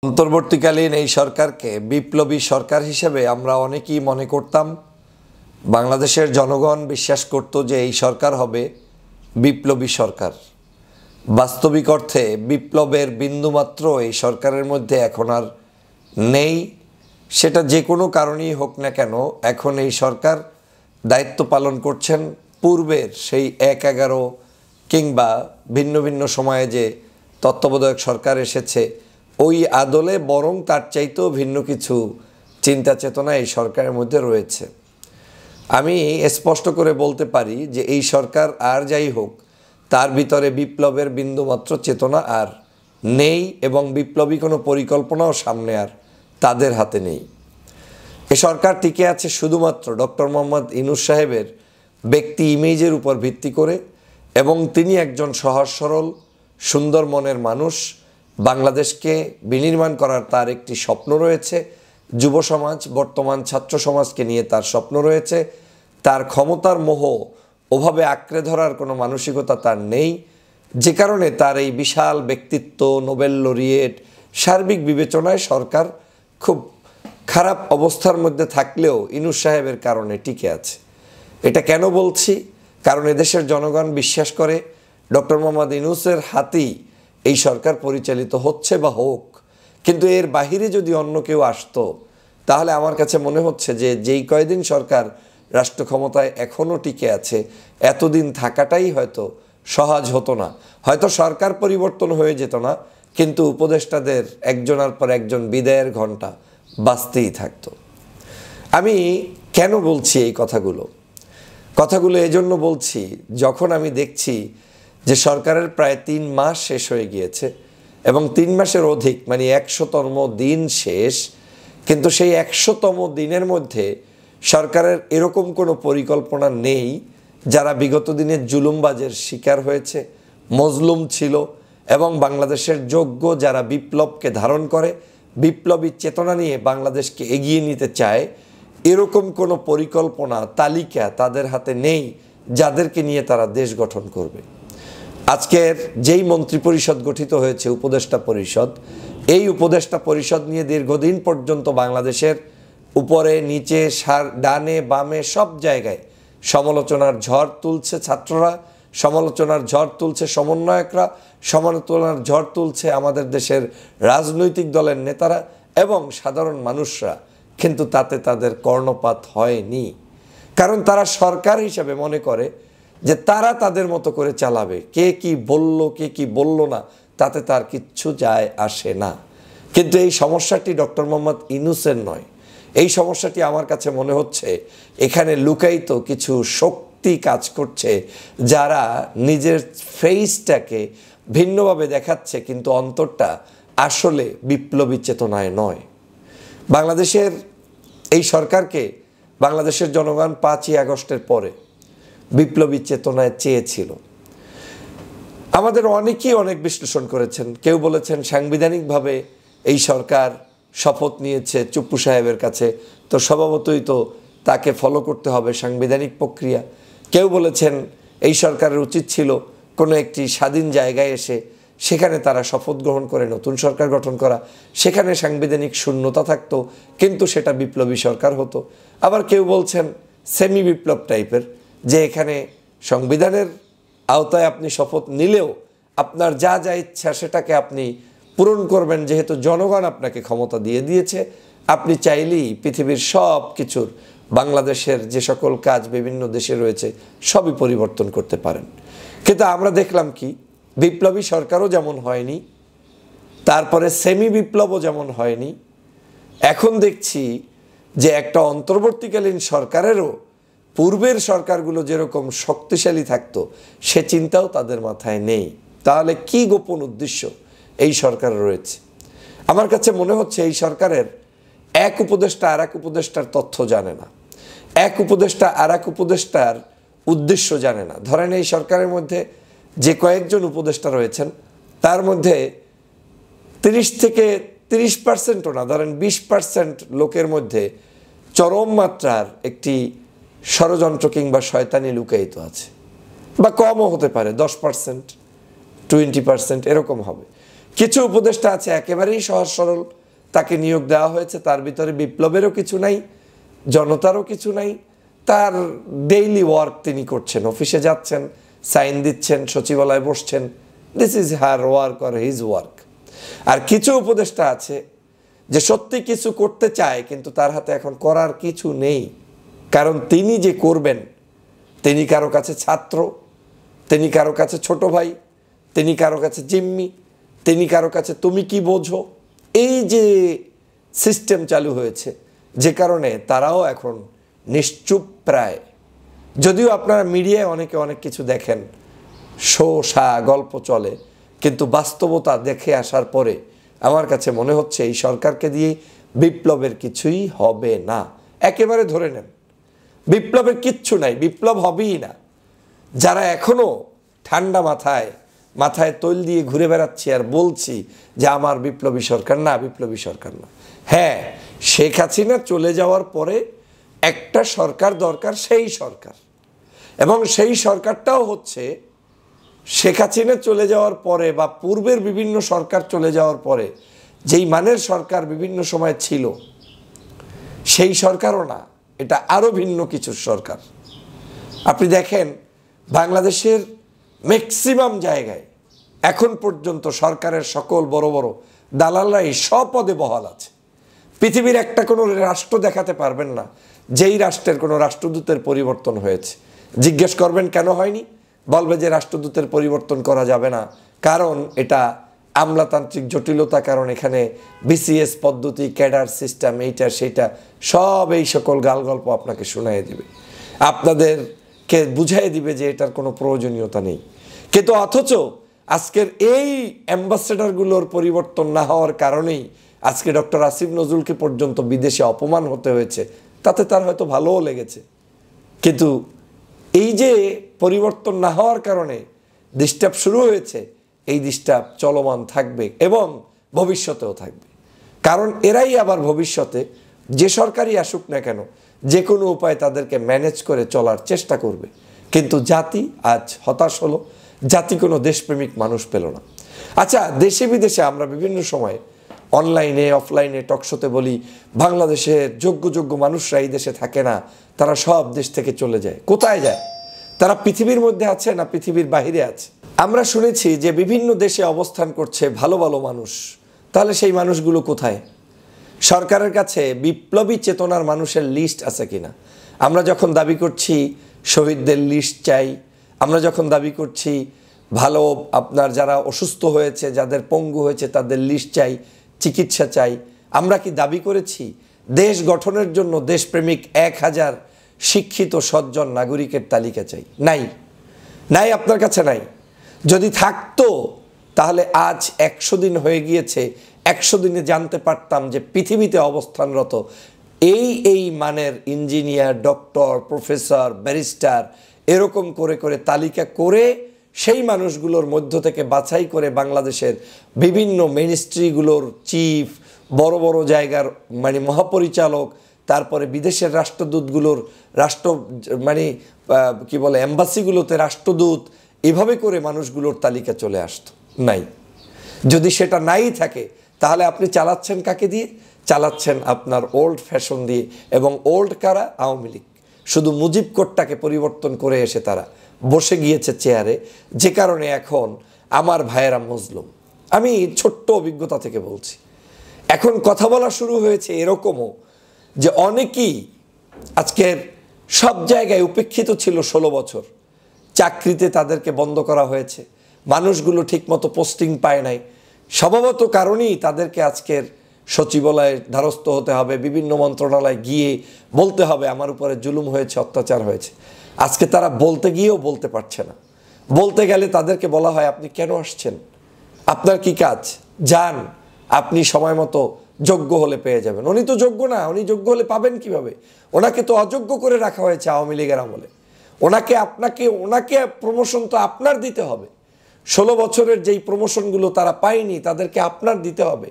অন্তর্বর্তীকালীন এই সরকারকে বিপ্লবী সরকার হিসেবে আমরা অনেকেই মনে করতাম। বাংলাদেশের জনগণ বিশ্বাস করত যে এই সরকার হবে বিপ্লবী সরকার। বাস্তবিক অর্থে বিপ্লবের বিন্দুমাত্র এই সরকারের মধ্যে এখন আর নেই। সেটা যে কোনো কারণেই হোক না কেন, এখন এই সরকার দায়িত্ব পালন করছেন পূর্বের সেই ১-১১ কিংবা ভিন্ন ভিন্ন সময়ে যে তত্ত্বাবধায়ক সরকার এসেছে ওই আদলে, বরং তার চাইতেও ভিন্ন কিছু চিন্তা চেতনা এই সরকারের মধ্যে রয়েছে। আমি স্পষ্ট করে বলতে পারি যে এই সরকার আর যাই হোক, তার ভিতরে বিপ্লবের বিন্দুমাত্র চেতনা আর নেই এবং বিপ্লবী কোনো পরিকল্পনাও সামনে আর তাদের হাতে নেই। এ সরকার টিকে আছে শুধুমাত্র ডক্টর মোহাম্মদ ইউনূস সাহেবের ব্যক্তি ইমেজের উপর ভিত্তি করে, এবং তিনি একজন সহজ সরল সুন্দর মনের মানুষ। বাংলাদেশকে বিনির্মাণ করার তার একটি স্বপ্ন রয়েছে। যুব সমাজ, বর্তমান ছাত্র সমাজকে নিয়ে তার স্বপ্ন রয়েছে। তার ক্ষমতার মোহ ওভাবে আঁকড়ে ধরার কোনো মানসিকতা তার নেই, যে কারণে তার এই বিশাল ব্যক্তিত্ব, নোবেল লরিয়েট, সার্বিক বিবেচনায় সরকার খুব খারাপ অবস্থার মধ্যে থাকলেও ইউনূস সাহেবের কারণে টিকে আছে। এটা কেন বলছি? কারণ এদেশের জনগণ বিশ্বাস করে ডক্টর মোহাম্মদ ইউনূসের হাতেই এই সরকার পরিচালিত হচ্ছে বা হোক। কিন্তু এর বাহিরে যদি অন্য কেউ আসতো, তাহলে আমার কাছে মনে হচ্ছে যে যেই কয়দিন সরকার রাষ্ট্র ক্ষমতায় এখনও টিকে আছে, এতদিন থাকাটাই হয়তো সহজ হতো না। হয়তো সরকার পরিবর্তন হয়ে যেত না, কিন্তু উপদেষ্টাদের একজনের পর একজন বিদায়ের ঘণ্টা বাজতেই থাকতো। আমি কেন বলছি এই কথাগুলো এজন্য বলছি, যখন আমি দেখছি যে সরকারের প্রায় ৩ মাস শেষ হয়ে গিয়েছে এবং ৩ মাসের অধিক, মানে ১০০তম দিন শেষ, কিন্তু সেই ১০০তম দিনের মধ্যে সরকারের এরকম কোনো পরিকল্পনা নেই যারা বিগত দিনের জুলুমবাজের শিকার হয়েছে, মজলুম ছিল, এবং বাংলাদেশের যোগ্য যারা বিপ্লবকে ধারণ করে, বিপ্লবী চেতনা নিয়ে বাংলাদেশকে এগিয়ে নিতে চায়, এরকম কোনো পরিকল্পনা তালিকা তাদের হাতে নেই যাদেরকে নিয়ে তারা দেশ গঠন করবে। আজকের যেই মন্ত্রিপরিষদ গঠিত হয়েছে, উপদেষ্টা পরিষদ, এই উপদেষ্টা পরিষদ নিয়ে দীর্ঘদিন পর্যন্ত বাংলাদেশের উপরে নিচে ডানে বামে সব জায়গায় সমালোচনার ঝড় তুলছে ছাত্ররা, সমালোচনার ঝড় তুলছে সমন্বয়করা, সমালোচনার ঝড় তুলছে আমাদের দেশের রাজনৈতিক দলের নেতারা এবং সাধারণ মানুষরা। কিন্তু তাতে তাদের কর্ণপাত হয়নি, কারণ তারা সরকার হিসেবে মনে করে যে তারা তাদের মতো করে চালাবে। কে কি বলল, কে কি বলল না, তাতে তার কিচ্ছু যায় আসে না। কিন্তু এই সমস্যাটি ডক্টর মোহাম্মদ ইউনূসের নয়। এই সমস্যাটি আমার কাছে মনে হচ্ছে এখানে লুকায়িত কিছু শক্তি কাজ করছে, যারা নিজের ফেসটাকে ভিন্নভাবে দেখাচ্ছে, কিন্তু অন্তরটা আসলে বিপ্লবী চেতনায় নয়। বাংলাদেশের এই সরকারকে বাংলাদেশের জনগণ ৫ই আগস্টের পরে বিপ্লবী চেতনায় চেয়েছিল। আমাদের অনেকেই অনেক বিশ্লেষণ করেছেন। কেউ বলেছেন সাংবিধানিকভাবে এই সরকার শপথ নিয়েছে চুপ্পু সাহেবের কাছে, তো স্বভাবতই তো তাকে ফলো করতে হবে সাংবিধানিক প্রক্রিয়া। কেউ বলেছেন এই সরকারের উচিত ছিল কোনো একটি স্বাধীন জায়গায় এসে সেখানে তারা শপথ গ্রহণ করে নতুন সরকার গঠন করা, সেখানে সাংবিধানিক শূন্যতা থাকতো, কিন্তু সেটা বিপ্লবী সরকার হতো। আবার কেউ বলছেন সেমি বিপ্লব টাইপের, যে এখানে সংবিধানের আওতায় আপনি শপথ নিলেও আপনার যা যা ইচ্ছা সেটাকে আপনি পূরণ করবেন, যেহেতু জনগণ আপনাকে ক্ষমতা দিয়ে দিয়েছে, আপনি চাইলেই পৃথিবীর সব কিছুর, বাংলাদেশের যে সকল কাজ বিভিন্ন দেশে রয়েছে সবই পরিবর্তন করতে পারেন। কিন্তু আমরা দেখলাম কি, বিপ্লবী সরকারও যেমন হয়নি, তারপরে সেমি বিপ্লবও যেমন হয়নি, এখন দেখছি যে একটা অন্তর্বর্তীকালীন সরকারেরও পূর্বের সরকারগুলো যেরকম শক্তিশালী থাকতো সে চিন্তাও তাদের মাথায় নেই। তাহলে কি গোপন উদ্দেশ্য এই সরকারের রয়েছে? আমার কাছে মনে হচ্ছে এই সরকারের এক উপদেষ্টা আর এক উপদেষ্টার তথ্য জানে না, এক উপদেষ্টা আর এক উপদেষ্টার উদ্দেশ্য জানে না। ধরেন এই সরকারের মধ্যে যে কয়েকজন উপদেষ্টা রয়েছেন, তার মধ্যে 30 থেকে 30%ও না, ধরেন 20% লোকের মধ্যে চরম মাত্রার একটি ষড়যন্ত্র কিংবা শয়তানি লুকায়িত আছে, বা কমও হতে পারে, 10%, 20% এরকম হবে। কিছু উপদেষ্টা আছে একেবারেই সহজ সরল, তাকে নিয়োগ দেওয়া হয়েছে, তার ভিতরে বিপ্লবেরও কিছু নাই, জনতারও কিছু নাই, তার ডেইলি ওয়ার্ক তিনি করছেন, অফিসে যাচ্ছেন, সাইন দিচ্ছেন, সচিবালয়ে বসছেন, this is her work or his work. আর কিছু উপদেষ্টা আছে যে সত্যি কিছু করতে চায়, কিন্তু তার হাতে এখন করার কিছু নেই, কারণ তিনি যে করবেন, তিনি কারো কাছে ছাত্র, তিনি কারো কাছে ছোট ভাই, তিনি কারো কাছে জিম্মি, তিনি কারো কাছে তুমি কি বোঝো, এই যে সিস্টেম চালু হয়েছে, যে কারণে তারাও এখন নিশ্চুপ প্রায়। যদিও আপনারা মিডিয়ায় অনেকে অনেক কিছু দেখেন, শো সা গল্প চলে, কিন্তু বাস্তবতা দেখে আসার পরে আমার কাছে মনে হচ্ছে এই সরকারকে দিয়ে বিপ্লবের কিছুই হবে না। একেবারে ধরে নেন বিপ্লবের কিচ্ছু নাই, বিপ্লব হবেই না। যারা এখনো ঠান্ডা মাথায় তৈল দিয়ে ঘুরে বেড়াচ্ছি আর বলছি যে আমার বিপ্লবী সরকার না, বিপ্লবী সরকার না। হ্যাঁ, শেখ হাসিনা চলে যাওয়ার পরে একটা সরকার দরকার, সেই সরকার, এবং সেই সরকারটাও হচ্ছে শেখ হাসিনা চলে যাওয়ার পরে বা পূর্বের বিভিন্ন সরকার চলে যাওয়ার পরে যেই মানের সরকার বিভিন্ন সময় ছিল, সেই সরকারও না, এটা আরও ভিন্ন কিছুর সরকার। আপনি দেখেন বাংলাদেশের ম্যাক্সিমাম জায়গায় এখন পর্যন্ত সরকারের সকল বড় বড় দালালরাই স্বপদে বহাল আছে। পৃথিবীর একটা কোনো রাষ্ট্র দেখাতে পারবেন না যেই রাষ্ট্রের কোনো রাষ্ট্রদূতের পরিবর্তন হয়েছে। জিজ্ঞেস করবেন কেন হয়নি, বলবে যে রাষ্ট্রদূতের পরিবর্তন করা যাবে না, কারণ এটা আমলাতান্ত্রিক জটিলতা, কারণ এখানে বিসিএস পদ্ধতি, ক্যাডার সিস্টেম, এইটা সেইটা, সব এই সকল গাল গল্প আপনাকে শোনায় দিবে, আপনাদেরকে বুঝাই দিবে যে এটার কোনো প্রয়োজনীয়তা নেই। কিন্তু অথচ আজকের এই অ্যাম্বাসেডরগুলোর পরিবর্তন না হওয়ার কারণেই আজকে ডক্টর আসিফ নজরুলকে পর্যন্ত বিদেশে অপমান হতে হয়েছে, তাতে তার হয়তো ভালোও লেগেছে। কিন্তু এই যে পরিবর্তন না হওয়ার কারণে ডিস্টার্ব শুরু হয়েছে, এই ডিস্টার্ব চলমান থাকবে এবং ভবিষ্যতেও থাকবে, কারণ এরাই আবার ভবিষ্যতে যে সরকারই আসুক না কেন যে কোনো উপায়ে তাদেরকে ম্যানেজ করে চলার চেষ্টা করবে। কিন্তু জাতি আজ হতাশ হলো, জাতি কোনো দেশপ্রেমিক মানুষ পেল না। আচ্ছা, দেশে বিদেশে আমরা বিভিন্ন সময় অনলাইনে অফলাইনে টকশোতে বলি বাংলাদেশের যোগ্য মানুষরা এই দেশে থাকে না, তারা সব দেশ থেকে চলে যায়। কোথায় যায়? তারা পৃথিবীর মধ্যে আছে না পৃথিবীর বাহিরে আছে? আমরা শুনেছি যে বিভিন্ন দেশে অবস্থান করছে ভালো ভালো মানুষ, তাহলে সেই মানুষগুলো কোথায়? সরকারের কাছে বিপ্লবী চেতনার মানুষের লিস্ট আছে কিনা? আমরা যখন দাবি করছি শহীদদের লিস্ট চাই, আমরা যখন দাবি করছি ভালো আপনার যারা অসুস্থ হয়েছে, যাদের পঙ্গু হয়েছে তাদের লিস্ট চাই, চিকিৎসা চাই, আমরা কি দাবি করেছি দেশ গঠনের জন্য দেশপ্রেমিক 1000 শিক্ষিত সজ্জন নাগরিকের তালিকা চাই? নাই, আপনার কাছে নাই। যদি থাকতো তাহলে আজ 100 দিন হয়ে গিয়েছে, 100 দিনে জানতে পারতাম যে পৃথিবীতে অবস্থানরত এই মানের ইঞ্জিনিয়ার, ডক্টর, প্রফেসর, ব্যারিস্টার, এরকম করে তালিকা করে সেই মানুষগুলোর মধ্য থেকে বাছাই করে বাংলাদেশের বিভিন্ন মিনিস্ট্রিগুলোর চিফ, বড় জায়গার মানে মহাপরিচালক, তারপরে বিদেশের রাষ্ট্রদূতগুলোর কি বলে এম্বাসিগুলোতে রাষ্ট্রদূত, এভাবে করে মানুষগুলোর তালিকা চলে আসতো। নাই। যদি সেটা নাই থাকে তাহলে আপনি চালাচ্ছেন কাকে দিয়ে? চালাচ্ছেন আপনার ওল্ড ফ্যাশন দিয়ে। এবং ওল্ড কারা? আওয়ামী লীগ। শুধু মুজিব কোডটাকে পরিবর্তন করে এসে তারা বসে গিয়েছে চেয়ারে, যে কারণে এখন আমার ভাইয়েরা মজলুম। আমি ছোট্ট অভিজ্ঞতা থেকে বলছি, এখন কথা বলা শুরু হয়েছে এরকমও যে অনেকেই আজকের সব জায়গায় উপেক্ষিত ছিল 16 বছর, চাকরিতে তাদেরকে বন্ধ করা হয়েছে, মানুষগুলো ঠিকমতো পোস্টিং পায় নাই, স্বভাবত কারণেই তাদেরকে আজকের সচিবালয়ে দ্বারস্থ হতে হবে, বিভিন্ন মন্ত্রণালয়ে গিয়ে বলতে হবে আমার উপরে জুলুম হয়েছে, অত্যাচার হয়েছে। আজকে তারা বলতে গিয়েও বলতে পারছে না। বলতে গেলে তাদেরকে বলা হয় আপনি কেন আসছেন, আপনার কি কাজ, যান, আপনি সময় মতো যোগ্য হলে পেয়ে যাবেন। উনি তো যোগ্য না, উনি যোগ্য হলে পাবেন কিভাবে? ওনাকে তো অযোগ্য করে রাখা হয়েছে আওয়ামী লীগের আমলে। ওনাকে প্রমোশন তো আপনার দিতে হবে। 16 বছরের যেই প্রমোশনগুলো তারা পায়নি তাদেরকে আপনার দিতে হবে।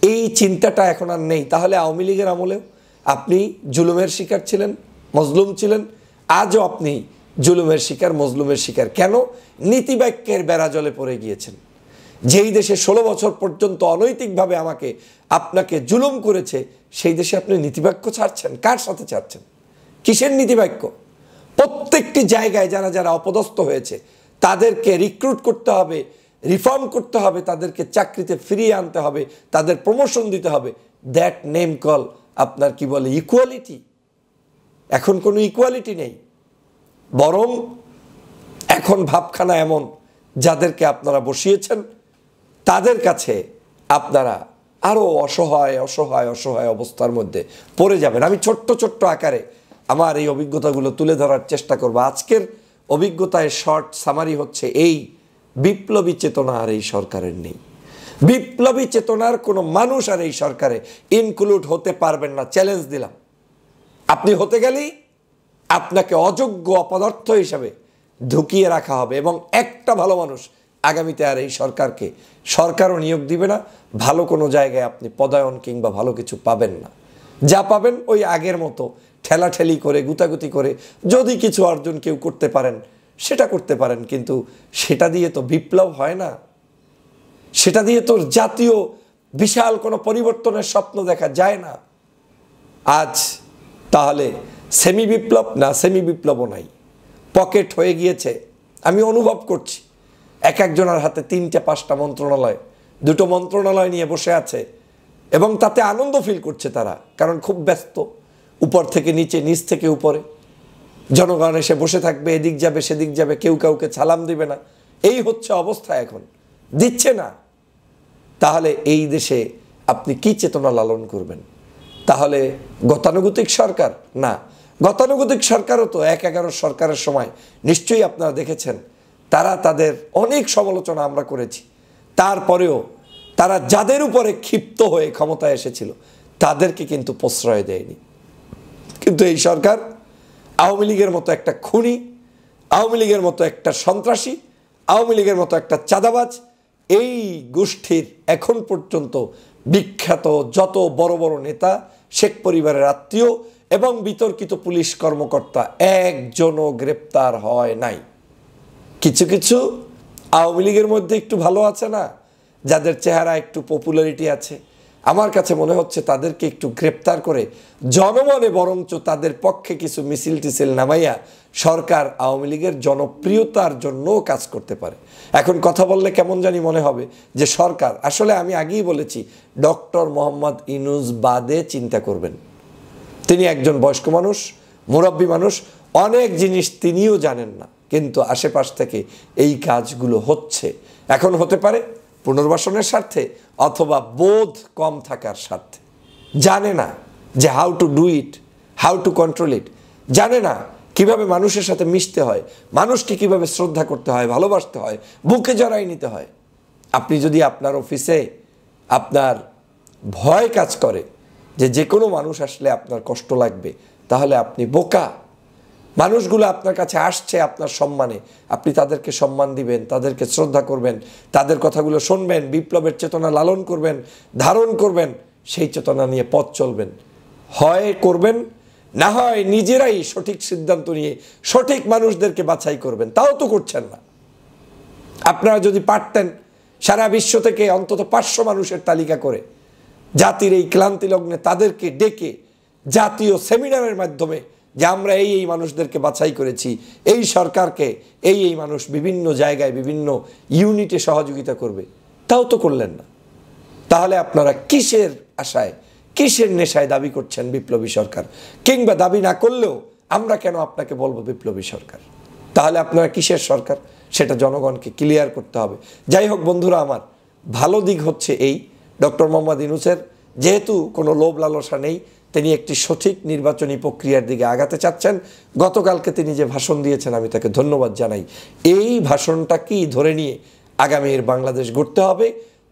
এই চিন্তাটা এখন আর নেই। তাহলে আওয়ামী লীগের আমলেও আপনি জুলুমের শিকার ছিলেন, মজলুম ছিলেন, আজও আপনি জুলুমের শিকার, মজলুমের শিকার। কেন? নীতিবাক্যের বেড়াজলে পড়ে গিয়েছেন। যেই দেশে 16 বছর পর্যন্ত অনৈতিকভাবে আপনাকে জুলুম করেছে, সেই দেশে আপনি নীতিবাক্য ছাড়ছেন? কার সাথে ছাড়ছেন? কিসের নীতিবাক্য? প্রত্যেকটি জায়গায় যারা যারা অপদস্থ হয়েছে তাদেরকে রিক্রুট করতে হবে, রিফর্ম করতে হবে, তাদেরকে চাকরিতে ফিরিয়ে আনতে হবে, তাদের প্রমোশন দিতে হবে। দ্যাট নেম কল আপনার কি বলে ইকুয়ালিটি? এখন কোনো ইকুয়ালিটি নেই, বরং এখন ভাবখানা এমন, যাদেরকে আপনারা বসিয়েছেন তাদের কাছে আপনারা আরও অসহায় অসহায় অসহায় অবস্থার মধ্যে পড়ে যাবেন। আমি ছোট্ট ছোট্ট আকারে আমার এই অভিজ্ঞতাগুলো তুলে ধরার চেষ্টা করব। আজকের অভিজ্ঞতায় শর্ট সামারি হচ্ছে এই: বিপ্লবী চেতনা আর এই সরকারের নেই। বিপ্লবী চেতনার কোনো মানুষ আর এই সরকারে ইনক্লুড হতে পারবেন না, চ্যালেঞ্জ দিলাম। আপনি হতে গেলেই আপনাকে অযোগ্য অপদার্থ হিসাবে ঢুকিয়ে রাখা হবে, এবং একটা ভালো মানুষ আগামীতে আর এই সরকারও নিয়োগ দিবে না। ভালো কোনো জায়গায় আপনি পদায়ন কিংবা ভালো কিছু পাবেন না। যা পাবেন ওই আগের মতো ঠেলাঠেলি করে, গুতাগুতি করে যদি কিছু অর্জন কেউ করতে পারেন সেটা করতে পারেন, কিন্তু সেটা দিয়ে তো বিপ্লব হয় না। সেটা দিয়ে তো জাতীয় বিশাল কোনো পরিবর্তনের স্বপ্ন দেখা যায় না। আজ তাহলে সেমি বিপ্লব না, সেমি বিপ্লবও নাই, পকেট হয়ে গিয়েছে। আমি অনুভব করছি একজনের হাতে 3-5টা মন্ত্রণালয়, 2টো মন্ত্রণালয় নিয়ে বসে আছে, এবং তাতে আনন্দ ফিল করছে তারা, কারণ খুব ব্যস্ত। উপর থেকে নিচে, নিচ থেকে উপরে জনগণ এসে বসে থাকবে, এদিক যাবে সেদিক যাবে, কেউ কাউকে সালাম দিবে না। এই হচ্ছে অবস্থা, এখন দিচ্ছে না। তাহলে এই দেশে আপনি কি চেতনা লালন করবেন? তাহলে গতানুগতিক সরকার? না, গতানুগতিক সরকারও তো 1-11 সরকারের সময় নিশ্চয়ই আপনারা দেখেছেন, তাদের অনেক সমালোচনা আমরা করেছি। তারপরেও তারা যাদের উপরে ক্ষিপ্ত হয়ে ক্ষমতায় এসেছিল তাদেরকে কিন্তু প্রশ্রয় দেয়নি। কিন্তু এই সরকার আওয়ামী লীগের মতো একটা খুনি, আওয়ামী লীগের মতো একটা সন্ত্রাসী, আওয়ামী লীগের মতো একটা চাঁদাবাজ, এই গোষ্ঠীর এখন পর্যন্ত বিখ্যাত যত বড় বড় নেতা, শেখ পরিবারের আত্মীয় এবং বিতর্কিত পুলিশ কর্মকর্তা একজনও গ্রেপ্তার হয় নাই। কিছু কিছু আওয়ামী লীগের মধ্যে একটু ভালো আছে না, যাদের চেহারা একটু পপুলারিটি আছে, আমার কাছে মনে হচ্ছে তাদেরকে একটু গ্রেপ্তার করে জনমনে বরঞ্চ তাদের পক্ষে কিছু মিছিল টিছিল নামাইয়া সরকার আওয়ামী লীগের জনপ্রিয়তার জন্য কাজ করতে পারে। এখন কথা বললে কেমন জানি মনে হবে যে সরকার, আসলে আমি আগেই বলেছি, ডক্টর মোহাম্মদ ইউনূস বাদে চিন্তা করবেন। তিনি একজন বয়স্ক মানুষ, মুরব্বী মানুষ, অনেক জিনিস তিনিও জানেন না, কিন্তু আশেপাশ থেকে এই কাজগুলো হচ্ছে। এখন হতে পারে পুনর্বাসনের স্বার্থে অথবা বোধ কম থাকার স্বার্থে। জানে না যে how to do it, how to control it, জানে না কিভাবে মানুষের সাথে মিশতে হয়, মানুষকে কিভাবে শ্রদ্ধা করতে হয়, ভালোবাসতে হয়, বুকে জড়াই নিতে হয়। আপনি যদি আপনার অফিসে আপনার ভয় কাজ করে যে কোনো মানুষ আসলে আপনার কষ্ট লাগবে, তাহলে আপনি বোকা। মানুষগুলো আপনার কাছে আসছে আপনার সম্মানে, আপনি তাদেরকে সম্মান দিবেন, তাদেরকে শ্রদ্ধা করবেন, তাদের কথাগুলো শুনবেন, বিপ্লবের চেতনা লালন করবেন, ধারণ করবেন, সেই চেতনা নিয়ে পথ চলবেন। হয় করবেন, না হয় নিজেরাই সঠিক সিদ্ধান্ত নিয়ে সঠিক মানুষদেরকে বাছাই করবেন। তাও তো করছেন না। আপনারা যদি পারতেন সারা বিশ্ব থেকে অন্তত 500 মানুষের তালিকা করে জাতির এই ক্লান্তি লগ্নে তাদেরকে ডেকে জাতীয় সেমিনারের মাধ্যমে যে আমরা এই মানুষদেরকে বাছাই করেছি, এই সরকারকে এই মানুষ বিভিন্ন জায়গায় বিভিন্ন ইউনিটে সহযোগিতা করবে, তাও তো করলেন না। তাহলে আপনারা কিসের আশায়, কিসের নেশায় দাবি করছেন বিপ্লবী সরকার? কিংবা দাবি না করলেও আমরা কেন আপনাকে বলবো বিপ্লবী সরকার? তাহলে আপনারা কিসের সরকার সেটা জনগণকে ক্লিয়ার করতে হবে। যাই হোক বন্ধুরা, আমার ভালো দিক হচ্ছে এই, ডক্টর মোহাম্মদ ইউনূসের যেহেতু কোনো লোভ লালসা নেই, তিনি একটি সঠিক নির্বাচনী প্রক্রিয়ার দিকে আগাতে চাচ্ছেন। গতকালকে তিনি যে ভাষণ দিয়েছেন আমি তাকে ধন্যবাদ জানাই। এই ভাষণটাকেই ধরে নিয়ে আগামীর বাংলাদেশ গড়তে হবে।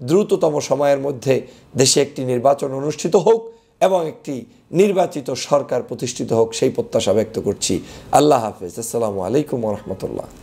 দ্রুততম সময়ের মধ্যে দেশে একটি নির্বাচন অনুষ্ঠিত হোক এবং একটি নির্বাচিত সরকার প্রতিষ্ঠিত হোক, সেই প্রত্যাশা ব্যক্ত করছি। আল্লাহ হাফেজ। আসসালামু আলাইকুম ওয়া রাহমাতুল্লাহ।